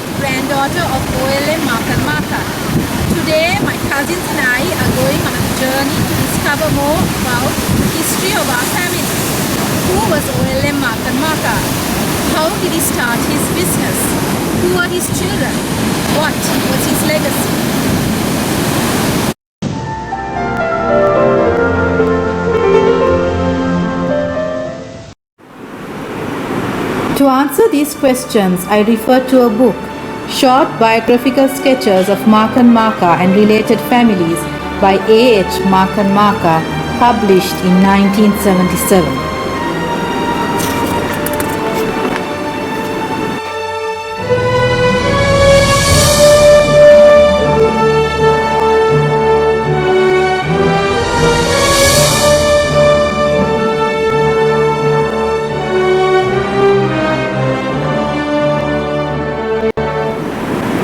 great-granddaughter of O.L.M Macan Markar. Today, my cousins and I are going on a journey to discover more about the history of our family. Who was O.L.M Macan Markar? How did he start his business? Who are his children? What was his legacy? To answer these questions, I refer to a book, Short Biographical Sketches of Macan Markar and Related Families by A.H. Macan Markar, published in 1977.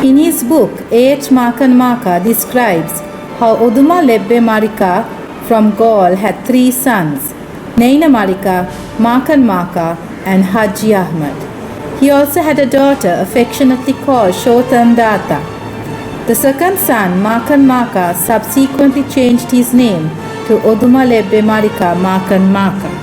In his book, A.H. Macan Markar describes how Oduma Lebbe Marika from Gaul had three sons, Neina Marika, Macan Markar, and Haji Ahmad. He also had a daughter affectionately called Shotan Data. The second son, Macan Markar, subsequently changed his name to Oduma Lebbe Marika Macan Markar.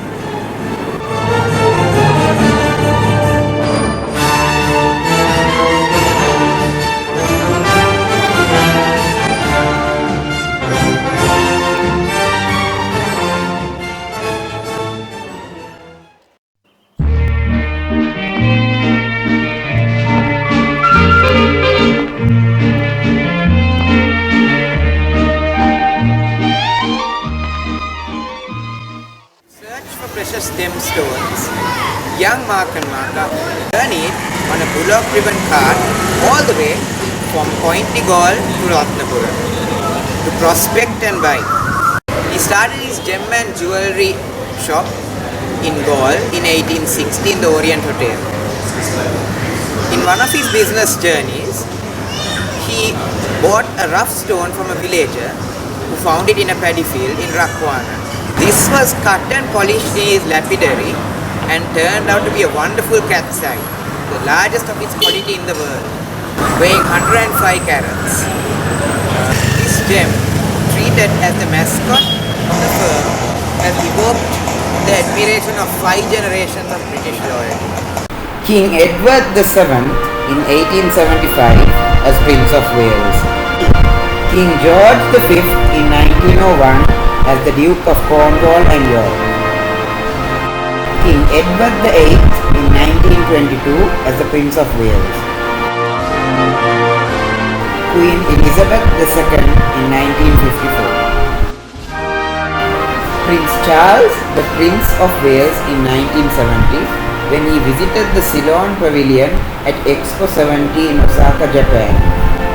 Precious gemstones, young Macan Markar journeyed on a bullock-driven cart all the way from Pointe Gaul to Ratnapura to prospect and buy. He started his gem and jewellery shop in Gaul in 1860 in the Orient Hotel. In one of his business journeys, he bought a rough stone from a villager who found it in a paddy field in Rakwana. This was cut and polished in his lapidary and turned out to be a wonderful cat's eye, the largest of its quality in the world, weighing 105 carats. This gem, treated as the mascot of the firm, has evoked the admiration of 5 generations of British loyalty. King Edward VII in 1875 as Prince of Wales. King George V in 1901 as the Duke of Cornwall and York. King Edward VIII in 1922 as the Prince of Wales. Queen Elizabeth II in 1954. Prince Charles, the Prince of Wales in 1970 when he visited the Ceylon Pavilion at Expo 70 in Osaka, Japan,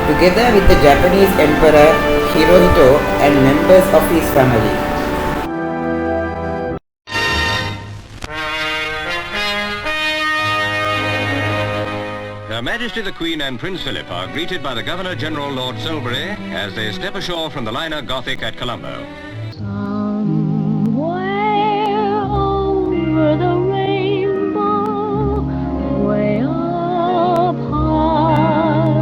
together with the Japanese Emperor Hirohito and members of his family. Her Majesty the Queen and Prince Philip are greeted by the Governor-General Lord Silbury as they step ashore from the liner Gothic at Colombo. Somewhere over the rainbow, way up high,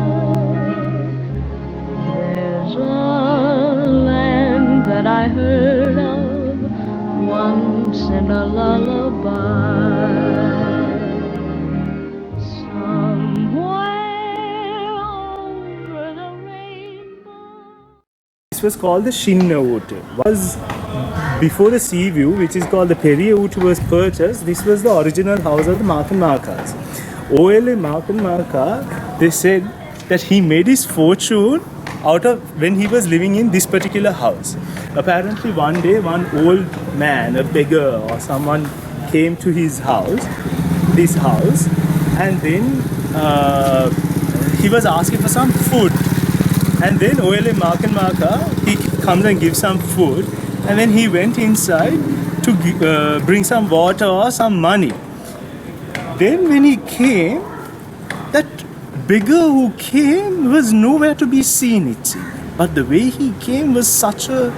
there's a land that I heard of once in a lullaby. This was called the Shinnawood. Was before the sea view, which is called the Periyawood, was purchased. This was the original house of the Macan Markars. O.L.M Macan Markar, they said that he made his fortune out of when he was living in this particular house. Apparently one day one old man, a beggar or someone, came to his house, this house, and then he was asking for some food. And then O.L.M Macan Markar, he comes and gives some food, and then he went inside to bring some water or some money. Then when he came, that beggar who came was nowhere to be seen, it seemed. But the way he came was such a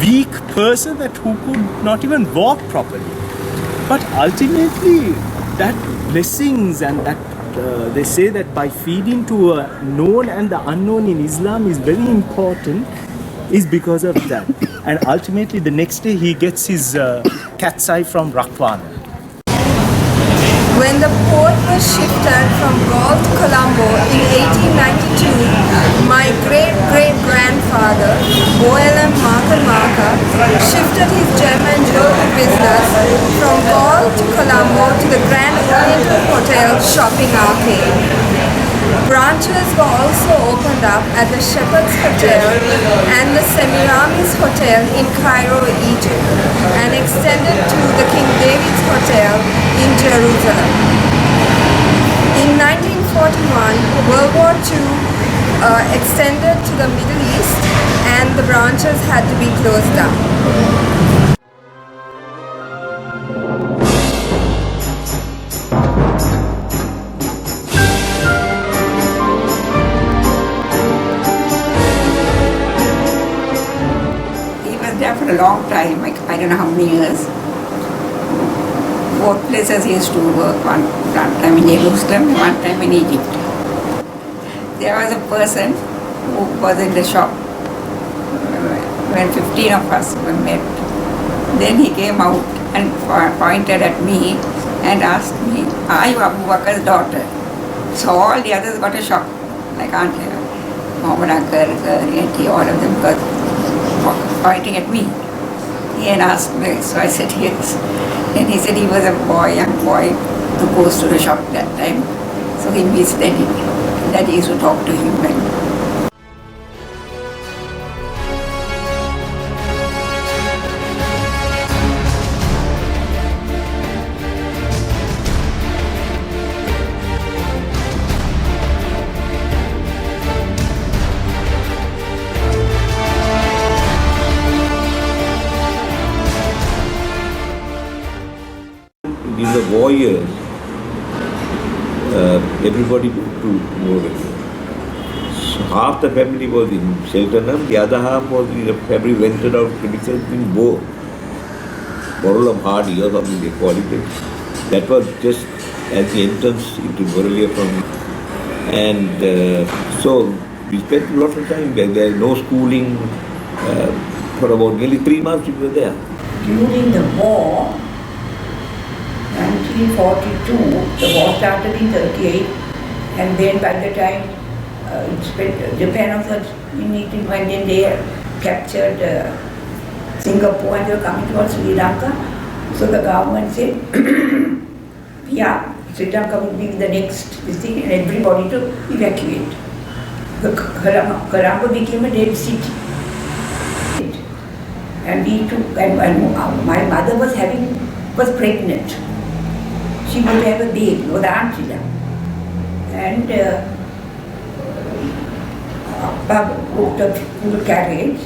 weak person that who could not even walk properly. But ultimately, that blessings and that they say that by feeding to a known and the unknown in Islam is very important, is because of that. And ultimately, the next day he gets his cat's eye from Rakwana. When the port was shifted from Gaul to Colombo in 1892, my great-great-grandfather, O.L.M Macan Markar, shifted his German jewelry business from Gaul to Colombo to the Grand Oriental Hotel shopping arcade. Branches were also opened up at the Shepherd's Hotel and the Semiramis Hotel in Cairo, Egypt, and extended to the King David's Hotel in Jerusalem. In 1941, World War II extended to the Middle East and the branches had to be closed down. There for a long time, like I don't know how many years. Both places he used to work, one time in Jerusalem and one time in Egypt. There was a person who was in the shop when 15 of us were met. Then he came out and pointed at me and asked me, "Are you Abu Bakar's daughter?" So all the others got a shock. Like Aunt Muhammad Akar, Auntie, all of them got pointing at me. He had asked me, so I said yes. And he said he was a boy, young boy, who goes to the shop that time. So he missed that he used to talk to him. In the war years, everybody moved to Norway. So half the family was in Cheltenham, the other half was in a family rented out premises in Borrell Hardy or something they call it. That was just at the entrance into Borrell from. And so we spent a lot of time there. There was no schooling for about nearly 3 months we were there. During the war, 1942, the war started in 38, and then by the time Japan also in 1820, they captured Singapore and they were coming towards Sri Lanka. So the government said, yeah, Sri Lanka will be the next thing, and everybody to evacuate. The Colombo became a dead city. And we took, and my mother was pregnant. She would have a baby, or the auntie. And Papa booked a full carriage,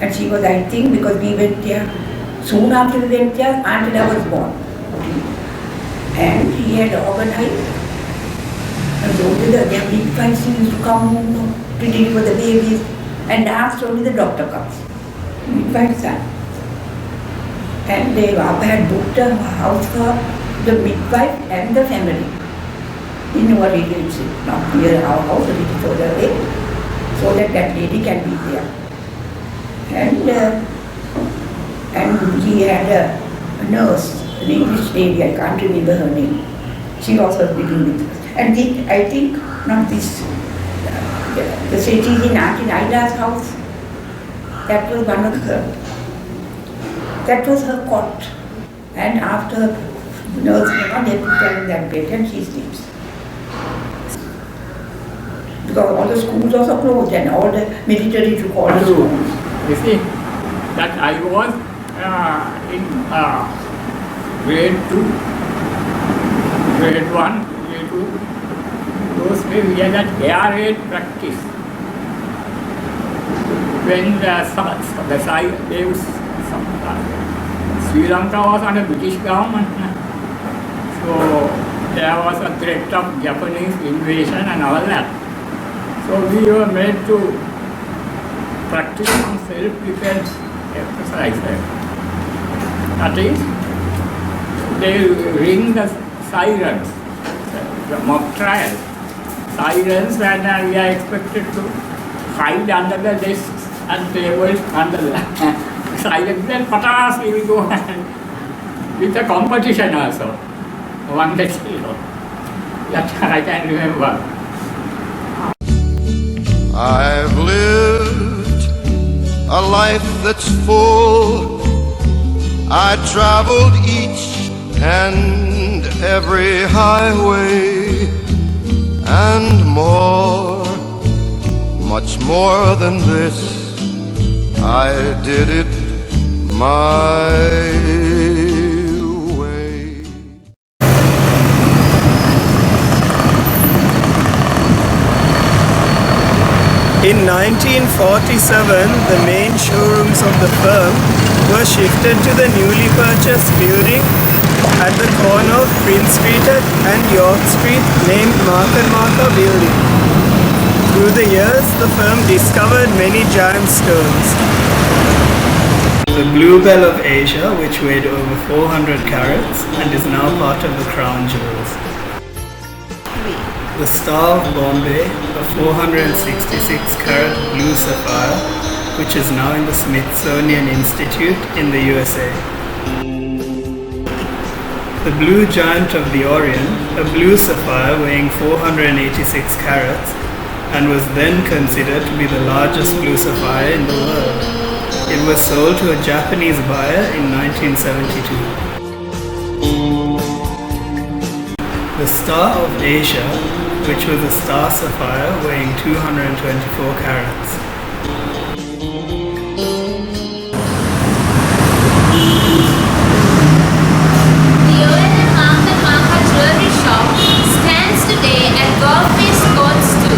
and she was, I think, because we went there, soon after we went there, Auntie was born. And he had organized, and so the midwives used to come home to deliver the babies, and last only the doctor comes. Midwife's son. And they had booked a house for the midwife and the family in our area, not near our house, a little further away, so that that lady can be there. And he had a nurse, an English lady, I can't remember her name. She also was living with us. And I think, not this, the cities in Auntie Naida's house, that was one of her, that was her cot. And after the nurse came on, they put her in that bed and she sleeps. Because all the schools also closed and all the military took all the schools. You see, that I was in grade 2, grade 1, grade 2. Those days we had that air raid practice. When Sri Lanka was under British government. So there was a threat of Japanese invasion and all that. So we were made to practice some self-defense exercises. That is, they ring the sirens mock trial. Silence, and we are expected to hide under the desks and tables under the silence. Then patas we will go and with a competition also. 1-0. That I can remember. I've lived a life that's full. I traveled each and every highway and more, much more than this. I did it my way. In 1947, the main showrooms of the firm were shifted to the newly purchased building at the corner of Prince Street and York Street, named Macan Markar Building. Through the years, the firm discovered many giant stones. The Bluebell of Asia, which weighed over 400 carats and is now part of the crown jewels. The Star of Bombay, a 466-carat blue sapphire, which is now in the Smithsonian Institute in the USA. The Blue Giant of the Orient, a blue sapphire weighing 486 carats, and was then considered to be the largest blue sapphire in the world. It was sold to a Japanese buyer in 1972. The Star of Asia, which was a star sapphire weighing 224 carats. The O.L.M Macan Markar jewellery shop stands today at Golf Base Courts 2.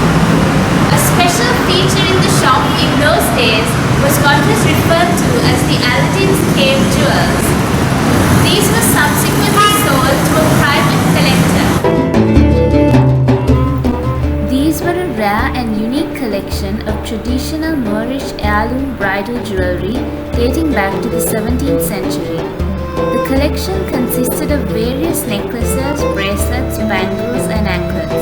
A special feature in the shop in those days was what was referred to as the Aladdin's Cave jewels. These were subsequently sold to a private collector. These were a rare and unique collection of traditional Moorish heirloom bridal jewellery dating back to the 17th century. The collection consisted of various necklaces, bracelets, bangles and anklets.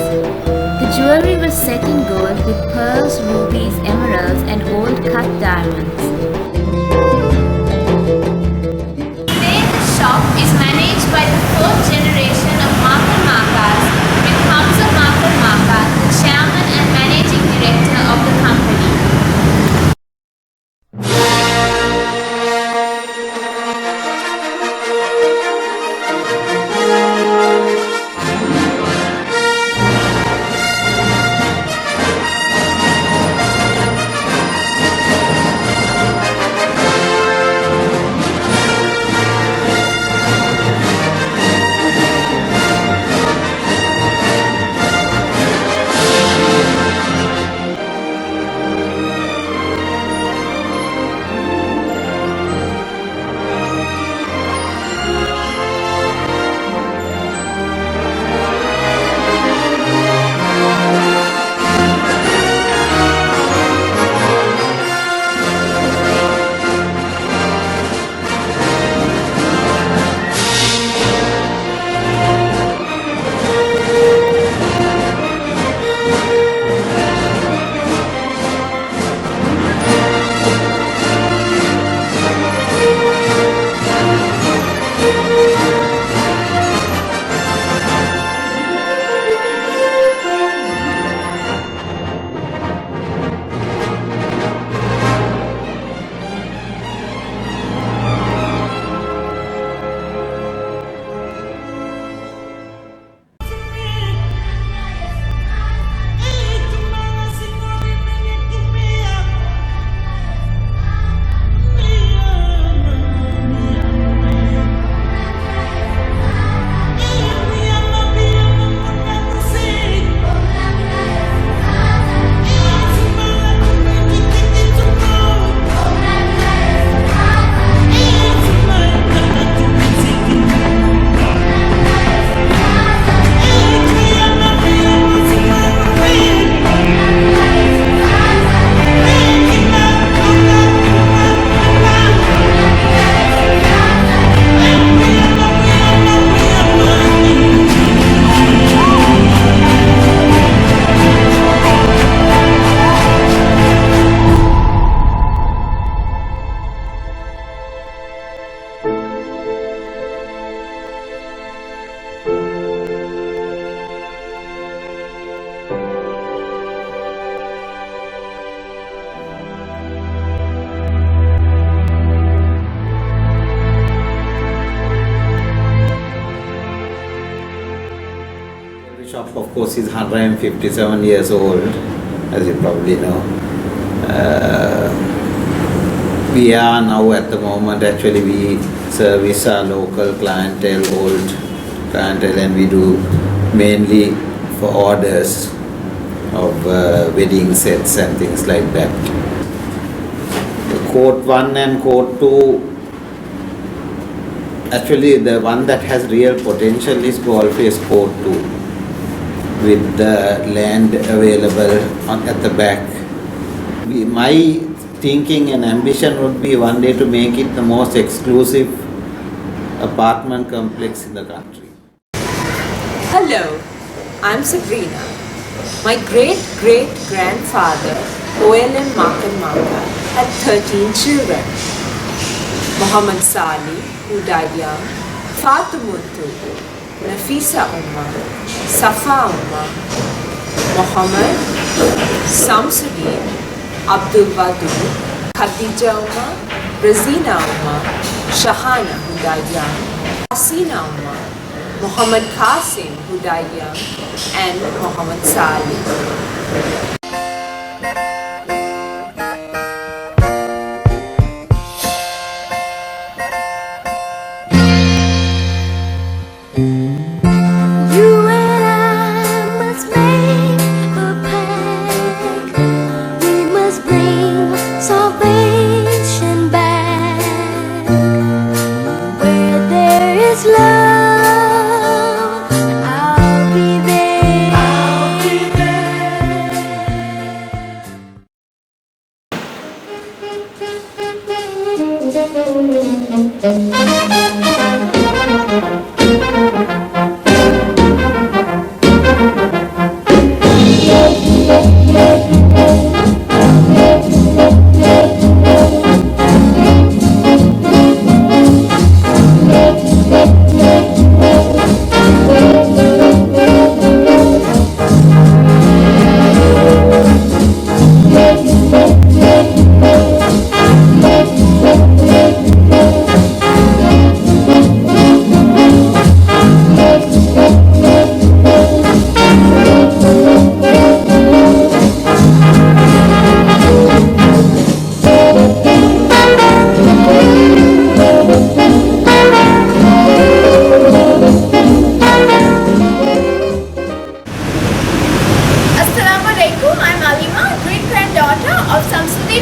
The jewellery was set in gold with pearls, rubies, emeralds and old cut diamonds. Today the shop is managed by the fourth generation of Macan Markars, with Hamza Macan Markar, the chairman and managing director of the company. course, he's 157 years old, as you probably know. We are now at the moment, actually we service our local clientele, old clientele, and we do mainly for orders of wedding sets and things like that. Court 1 and Court 2, actually the one that has real potential is Golface Court 2, with the land available at the back. My thinking and ambition would be one day to make it the most exclusive apartment complex in the country. Hello, I'm Sabrina. My great-great-grandfather, O.L.M Macan Markar, had 13 children. Muhammad Sali, who died young, Fatumuntu, Nafisa Umar, Safa Umar, Muhammad, Samsuddin, Abdul Wadud, Khadija Umar, Razina Umar, Shahana, who died young, Hasina Umar, Muhammad Qasim, who died young, and Muhammad Salih.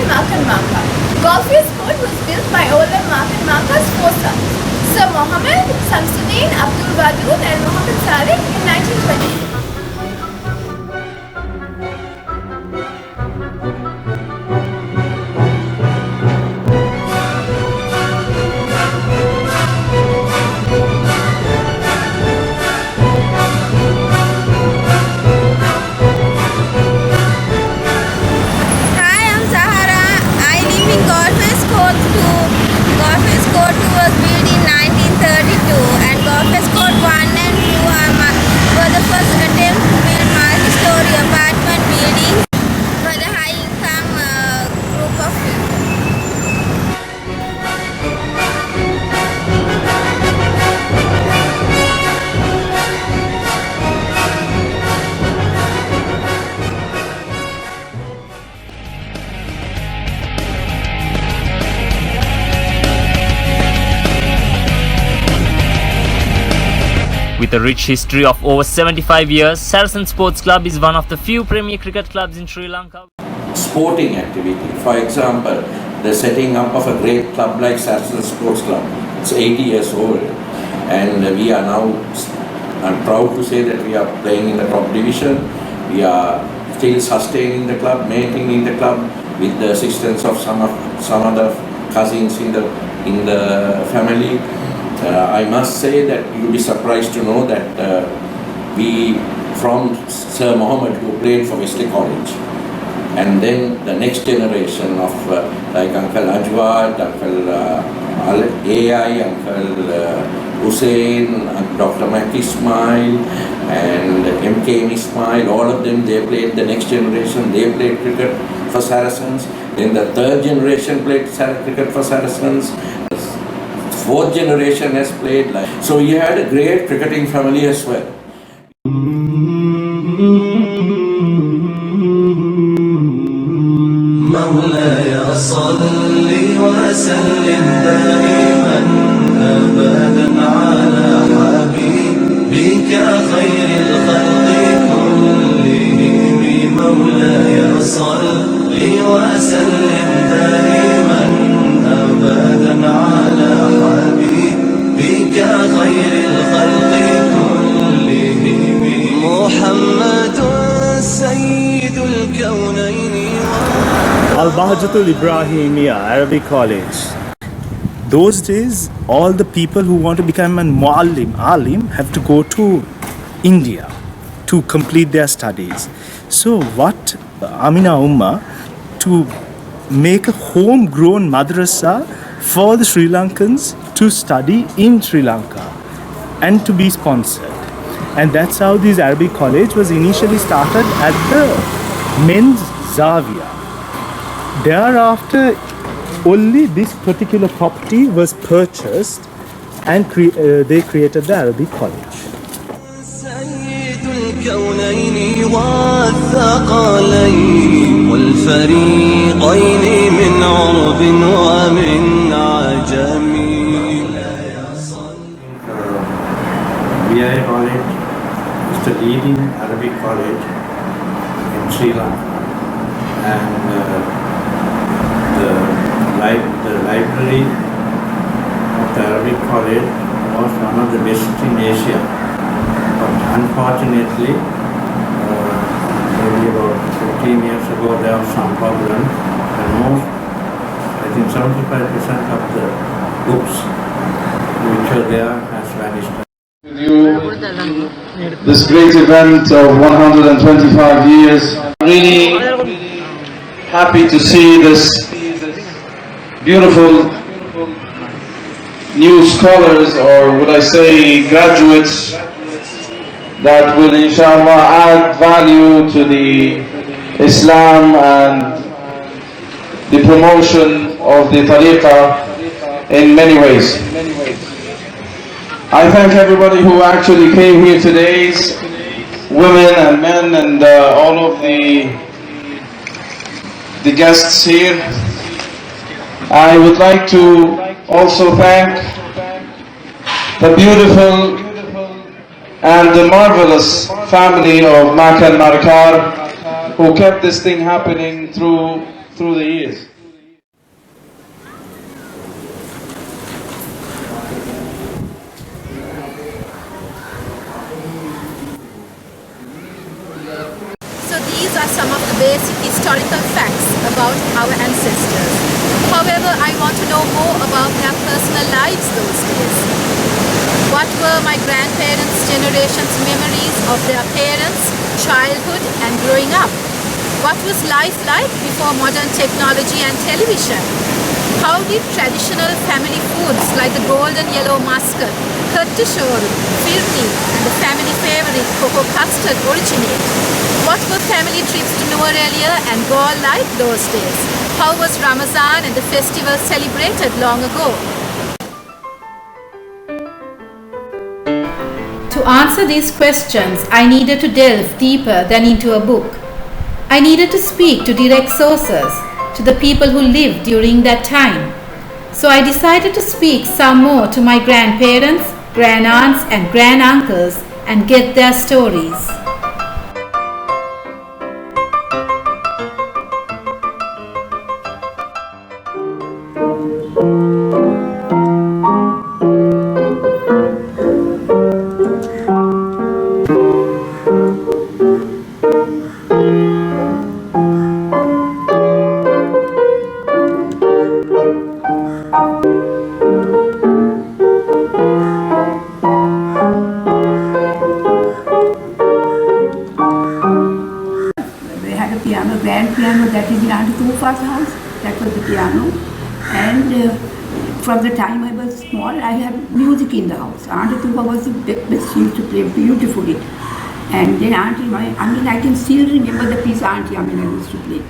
Macan Markar. Golface Court was built by O.L.M Macan Markar's four sons, Sir Mohammed, Samsuddin, Abdul Wadud and Muhammad Salih in 1920. Was built in 1932 and Golface Court 1 and 2 were the first attempt to build multi-story apartment buildings for the high-income group of people. With a rich history of over 75 years, Saracens Sports Club is one of the few premier cricket clubs in Sri Lanka. Sporting activity, for example, the setting up of a great club like Saracens Sports Club. It's 80 years old and we are now, I'm proud to say that we are playing in the top division. We are still sustaining the club, maintaining the club with the assistance of some other cousins in the family. I must say that you'll be surprised to know that we, from Sir Mohammed, who played for Wesley College, and then the next generation of like Uncle Ajwad, Uncle A.I, Uncle Hussein, Dr. Mac Ismail, and M.K. Ismail, all of them, they played the next generation, they played cricket for Saracens. Then the third generation played cricket for Saracens. Fourth generation has played. So he had a great cricketing family as well. مولاي صل وسلم دائما أبدا على حبيبك خير الخلق كلهم مولاي صل وسلم دائما أبدا على حبيبك خير الخلق كلهم محمد سيد الكونين Al-Bahjatul Ibrahimiyya Arabic College. Those days, all the people who want to become an alim have to go to India to complete their studies. So what Amina Ummah to make a homegrown madrasa for the Sri Lankans to study in Sri Lanka and to be sponsored. And that's how this Arabic college was initially started at the men's Zawiya. Thereafter, only this particular property was purchased and they created the Arabic College. سيد الكونين والثقلين والفريقين من عرب ومن عجم B.I.A college is the leading Arabic college in Sri Lanka, and the library of the Arabic college was one of the best in Asia. But unfortunately, maybe about 15 years ago, there was some problem, and most, I think 75% of the books which were there has vanished. With you, this great event of 125 years. Really happy to see this beautiful new scholars, or would I say graduates, that will inshallah add value to the Islam and the promotion of the tariqah in many ways. I thank everybody who actually came here today, women and men and all of the guests here. I would like to also thank the beautiful and the marvelous family of Macan Markar who kept this thing happening through the years. These are some of the basic historical facts about our ancestors. However, I want to know more about their personal lives those days. What were my grandparents' generation's memories of their parents, childhood and growing up? What was life like before modern technology and television? How did traditional family foods like the golden yellow muscat, kattishoru, firni and the family favorite cocoa custard originate? What were family trips to Nuwara Eliya and Galle like those days? How was Ramadan and the festival celebrated long ago? To answer these questions, I needed to delve deeper than into a book. I needed to speak to direct sources, to the people who lived during that time. So I decided to speak some more to my grandparents, grandaunts and granduncles and get their stories. Grand piano that is in Auntie Tufa's house. That was the piano. And from the time I was small, I had music in the house. Auntie Tufa was the best. She used to play beautifully. And then I can still remember the piece Auntie Amina used to play.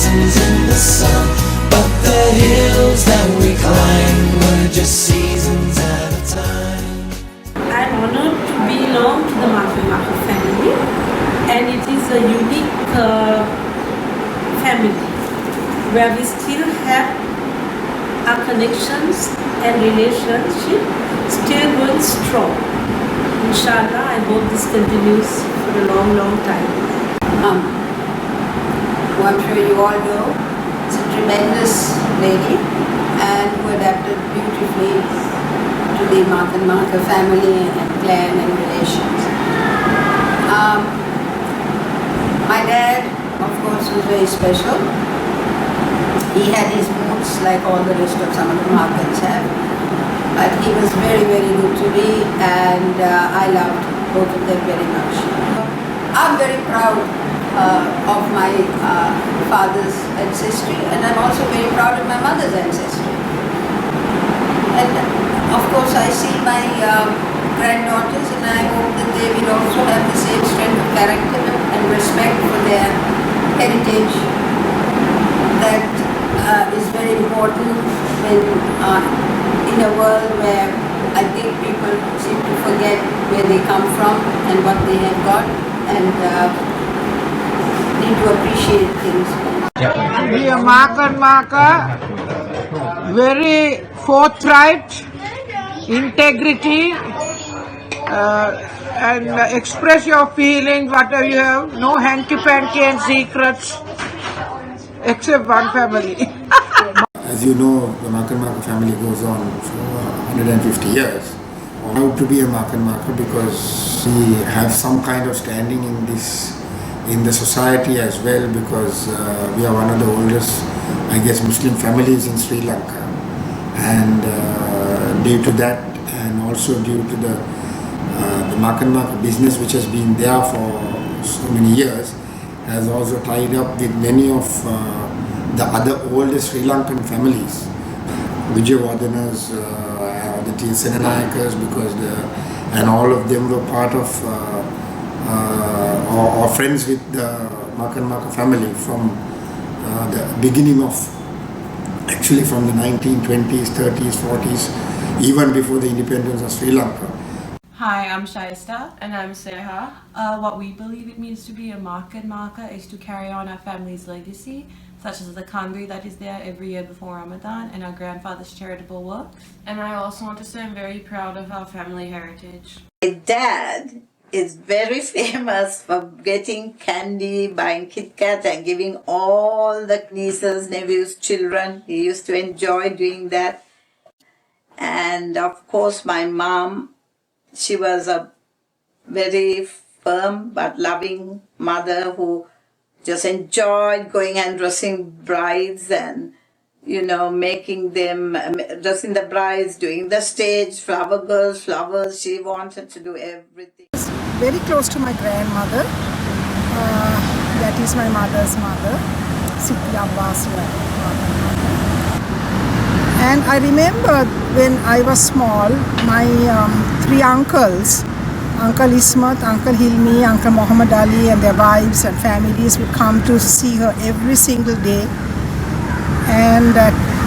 seasons in the sun, but the hills that we climbed were just seasons at a time. I'm honored to belong to the Macan Markar family, and it is a unique family where we still have our connections and relationship still going strong. Inshallah, I hope this continues for a long, long time. Who I'm sure you all know, is a tremendous lady and who adapted beautifully to the Macan Markar family and clan and relations. My dad, of course, was very special. He had his moods like all the rest of some of the Markans have. But he was very, very good to me, and I loved both of them very much. I'm very proud of my father's ancestry, and I'm also very proud of my mother's ancestry. And of course I see my granddaughters, and I hope that they will also have the same strength of character and respect for their heritage that is very important in a world where I think people seem to forget where they come from and what they have got, and need to appreciate things. Be a Macan Markar, very forthright, integrity, and express your feelings, whatever you have, no hanky-panky and secrets, except one family. As you know, the Macan Markar family goes on for 150 years. I'm proud to be a Macan Markar because we have some kind of standing in the society as well, because we are one of the oldest, I guess, Muslim families in Sri Lanka. And due to that, and also due to the Macan Markar business, which has been there for so many years, has also tied up with many of the other oldest Sri Lankan families, Vijayawardhanas, the Senanayakas, because and all of them were part of or friends with the Macan Markar family from the beginning of, actually from the 1920s, 30s, 40s, even before the independence of Sri Lanka. Hi, I'm Shaista. And I'm Seha. What we believe it means to be a Macan Markar is to carry on our family's legacy, such as the kandri that is there every year before Ramadan and our grandfather's charitable work. And I also want to say I'm very proud of our family heritage. My dad is very famous for getting candy, buying Kit Kat and giving all the nieces, nephews, children. He used to enjoy doing that. And of course my mom, she was a very firm but loving mother who just enjoyed going and dressing brides and, you know, making them, dressing the brides, doing the stage, flower girls, flowers. She wanted to do everything. Very close to my grandmother. That is my mother's mother, Siti Abbas. And I remember when I was small, my three uncles, Uncle Ismat, Uncle Hilmi, Uncle Muhammad Ali and their wives and families would come to see her every single day. And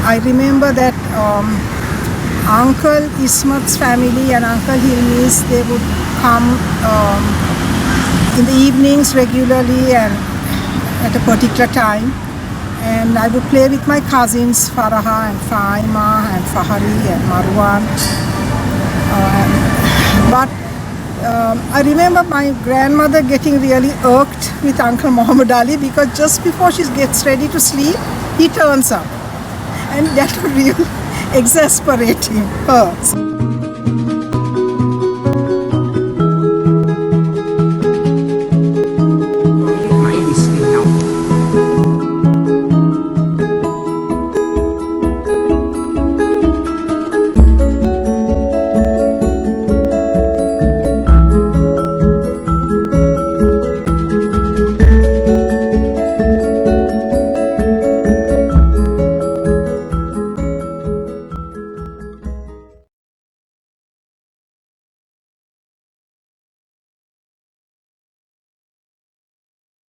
I remember that Uncle Ismat's family and Uncle Hilmi's, they would come in the evenings regularly and at a particular time. And I would play with my cousins Farah and Faima and Fahari and Marwan. But I remember my grandmother getting really irked with Uncle Muhammad Ali because just before she gets ready to sleep, he turns up. And that would really exasperate her.